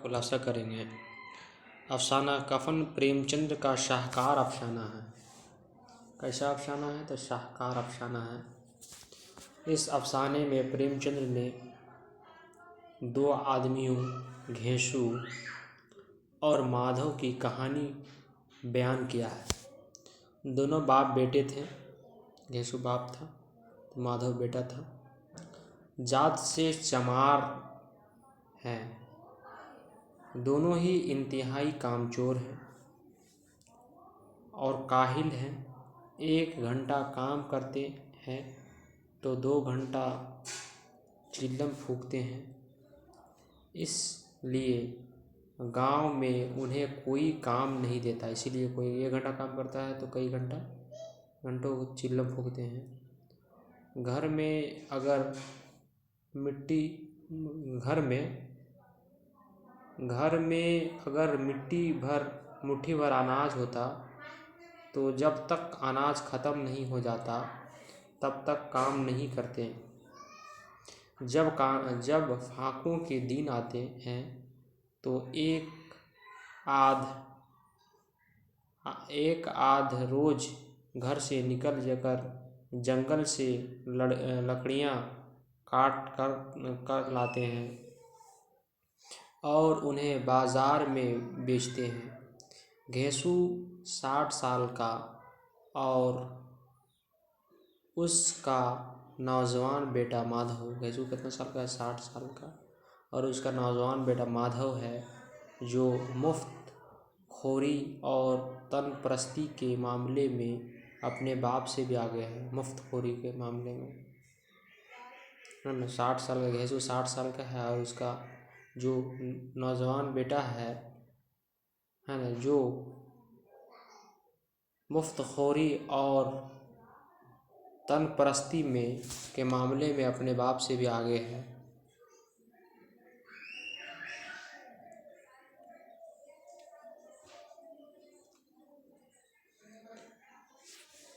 खुलासा करेंगे। अफसाना कफन प्रेमचंद का शाहकार अफसाना है। कैसा अफसाना है? तो शाहकार अफसाना है। इस अफसाने में प्रेमचंद ने दो आदमियों घेसू और माधव की कहानी बयान किया है। दोनों बाप बेटे थे। घेसू बाप था तो माधव बेटा था। जात से चमार हैं। दोनों ही इंतहाई कामचोर हैं और काहिल हैं। 1 घंटा काम करते हैं तो 2 घंटा चिल्लम फूंकते हैं। इसलिए गांव में उन्हें कोई काम नहीं देता। इसीलिए कोई 1 घंटा काम करता है तो कई घंटों चिल्लम फूंकते हैं। घर में अगर मुट्ठी भर अनाज होता तो जब तक अनाज ख़त्म नहीं हो जाता तब तक काम नहीं करते। जब फाकों के दिन आते हैं तो एक आध रोज घर से निकल जाकर जंगल से लकड़ियाँ काट कर लाते हैं और उन्हें बाजार में बेचते हैं। घेसू 60 साल का और उसका नौजवान बेटा माधव। घेसू कितने साल का है? 60 साल का। और उसका नौजवान बेटा माधव है जो मुफ्त खोरी और तनपरस्ती के मामले में अपने बाप से भी आगे है। मुफ्त खोरी के मामले में है ना। 60 साल का घेसू 60 साल का है और उसका जो नौजवान बेटा है ना, जो मुफ्तखोरी और तनपरस्ती के मामले में अपने बाप से भी आगे है।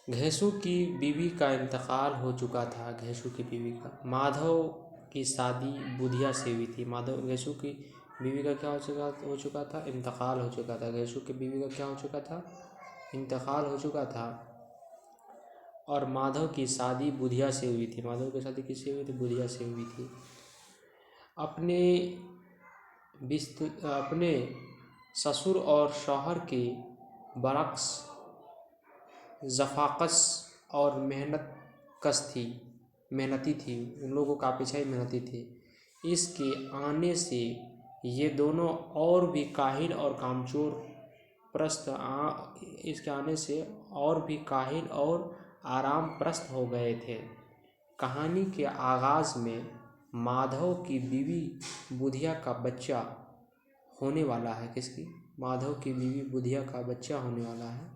घेसू की बीवी का इंतकाल हो चुका था। घेसू की बीवी का माधव की शादी बुधिया से हुई थी। घेसू की बीवी का क्या हो चुका था? इंतकाल हो चुका था। घेसू की बीवी का क्या हो चुका था? इंतकाल हो चुका था। और माधव की शादी बुधिया से हुई थी। माधव की शादी किससे हुई थी? बुधिया से हुई थी। अपने ससुर और शौहर के बरक्स ज़फ़ाकस और मेहनती थी। उन लोगों का पीछा ही मेहनती थे। इसके आने से ये दोनों और भी काहिल और कामचोर आराम प्रस्त हो गए थे। कहानी के आगाज़ में माधव की बीवी बुधिया का बच्चा होने वाला है। किसकी? माधव की बीवी बुधिया का बच्चा होने वाला है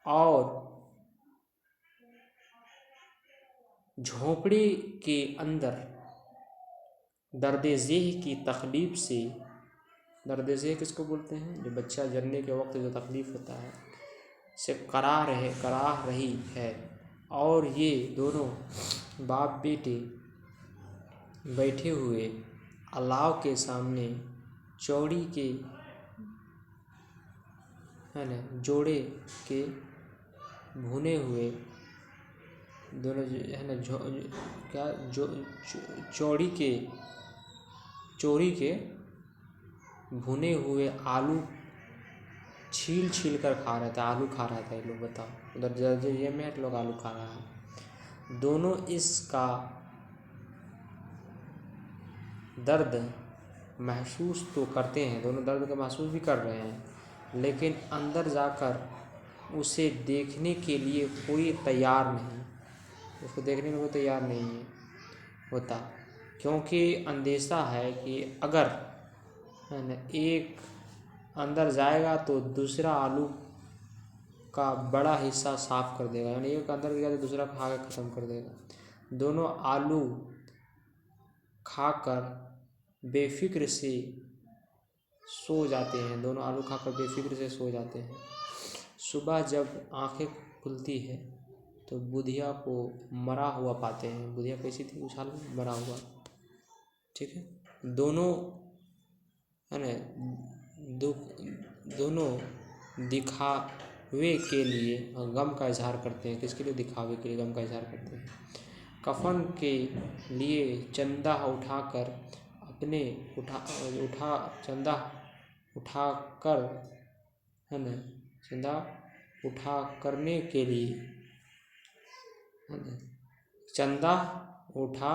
और झोंपड़ी के अंदर दर्द-ए-ज़ेह की तकलीफ़ से, दर्द-ए-ज़ेह किसको बोलते हैं? जो बच्चा जन्ने के वक्त जो तकलीफ़ होता है से कराह रही है। और ये दोनों बाप बेटे बैठे हुए अलाव के सामने जोड़े के भुने हुए दोनों है ना चोरी के भुने हुए आलू छील कर खा रहे थे। आलू खा रहा था ये लोग। बताओ, उधर ये में लोग आलू खा रहा है। दोनों इसका दर्द महसूस तो करते हैं, दोनों दर्द का महसूस भी कर रहे हैं, लेकिन अंदर जाकर उसे देखने के लिए कोई तैयार नहीं, उसको देखने में कोई तैयार नहीं होता। क्योंकि अंदेशा है कि अगर है ना एक अंदर जाएगा तो दूसरा आलू का बड़ा हिस्सा साफ कर देगा। यानी एक अंदर गया तो दूसरा खा कर ख़त्म कर देगा। दोनों आलू खाकर बेफिक्र से सो जाते हैं। सुबह जब आंखें खुलती है तो बुधिया को मरा हुआ पाते हैं। बुधिया कैसी थी? उस हाल में मरा हुआ। ठीक है। दोनों है ना, दोनों दिखावे के लिए गम का इजहार करते हैं। किसके लिए? दिखावे के लिए गम का इजहार करते हैं। कफन के लिए चंदा उठाकर चंदा उठाकर, है ना, चंदा उठा करने के लिए, है ना, चंदा उठा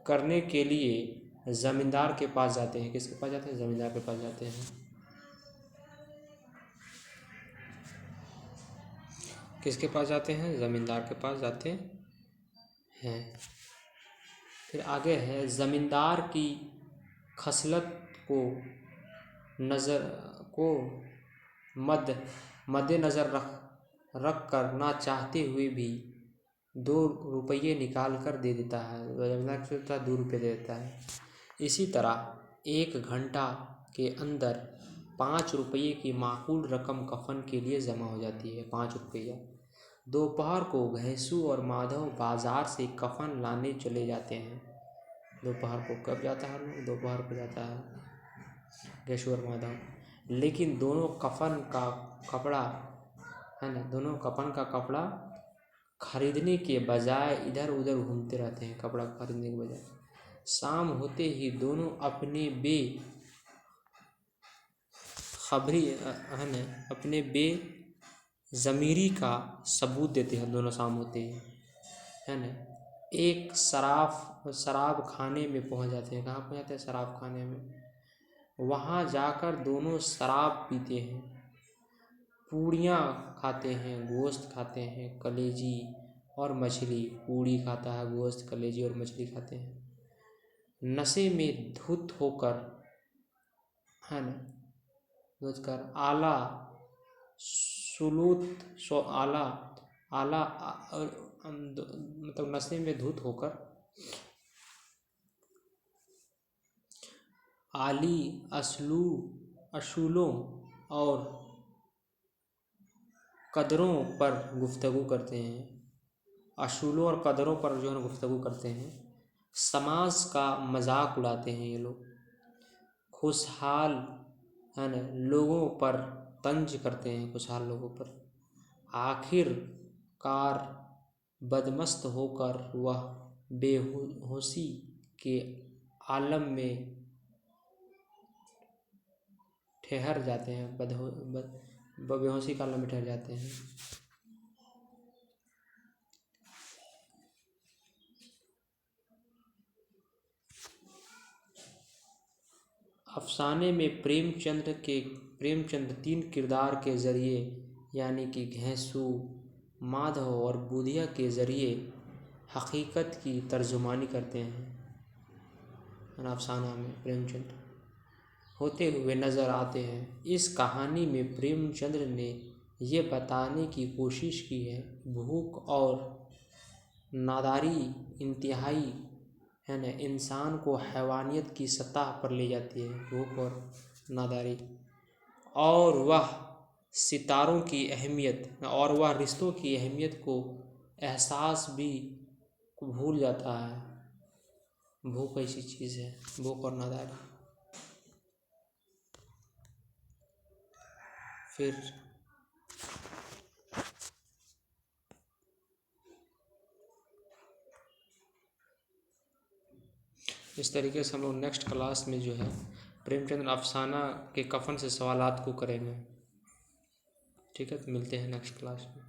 करने के लिए जमींदार के पास जाते हैं। किसके पास जाते हैं? जमींदार के पास जाते हैं। किसके पास जाते हैं? जमींदार के पास जाते हैं। फिर आगे है, जमींदार की खसलत को मद्देनजर रख कर ना चाहते हुए भी 2 रुपये निकाल कर दे देता है। जमींदार से 2 रुपये दे देता है। इसी तरह 1 घंटा के अंदर 5 रुपये की माकूल रकम कफन के लिए जमा हो जाती है। 5 रुपया। दोपहर को घैंसू और माधव बाजार से कफन लाने चले जाते हैं। दोपहर को कब जाता है? दोपहर को जाता है घैंसू और माधव। लेकिन दोनों कफन का कपड़ा, है ना, दोनों कफन का कपड़ा खरीदने के बजाय इधर उधर घूमते रहते हैं। कपड़ा खरीदने के बजाय शाम होते ही दोनों अपने बेज़मीरी का सबूत देते हैं। दोनों शाम होते ही, है ना, एक शराब खाने में पहुंच जाते हैं। कहाँ पहुंच जाते हैं? शराब खाने में। वहाँ जाकर दोनों शराब पीते हैं, पूड़ियाँ खाते हैं, गोश्त खाते हैं, कलेजी और मछली। पूड़ी खाता है, गोश्त, कलेजी और मछली खाते हैं। नशे में धुत होकर, है ना, आला मतलब नशे में धुत होकर आली असूलों और कदरों पर गुफ्तगू करते हैं। असूलों और कदरों पर जो है गुफ्तगू करते हैं। समाज का मजाक उड़ाते हैं ये लोग। खुशहाल, है ना, लोगों पर तंज करते हैं। खुशहाल लोगों पर। आखिरकार बदमस्त होकर वह बेहोशी के आलम में ठहर जाते हैं। बेहोशी के आलम में ठहर जाते हैं। अफसाने में प्रेमचंद 3 किरदार के जरिए, यानी कि घैंसू, माधव और बूधिया के जरिए हकीकत की तर्जुमानी करते हैं। अफसाना में प्रेमचंद होते हुए नज़र आते हैं। इस कहानी में प्रेमचंद्र ने ये बताने की कोशिश की है भूख और नादारी इंतहाई, है ना, इंसान को हैवानियत की सतह पर ले जाती है। भूख और नादारी, और वह सितारों की अहमियत और वह रिश्तों की अहमियत को एहसास भी भूल जाता है। भूख ऐसी चीज़ है, भूख और नादारी। फिर इस तरीके से हम लोग नेक्स्ट क्लास में जो है प्रेमचंद अफसाना के कफन से सवालात को करेंगे। ठीक है, तो मिलते हैं नेक्स्ट क्लास में।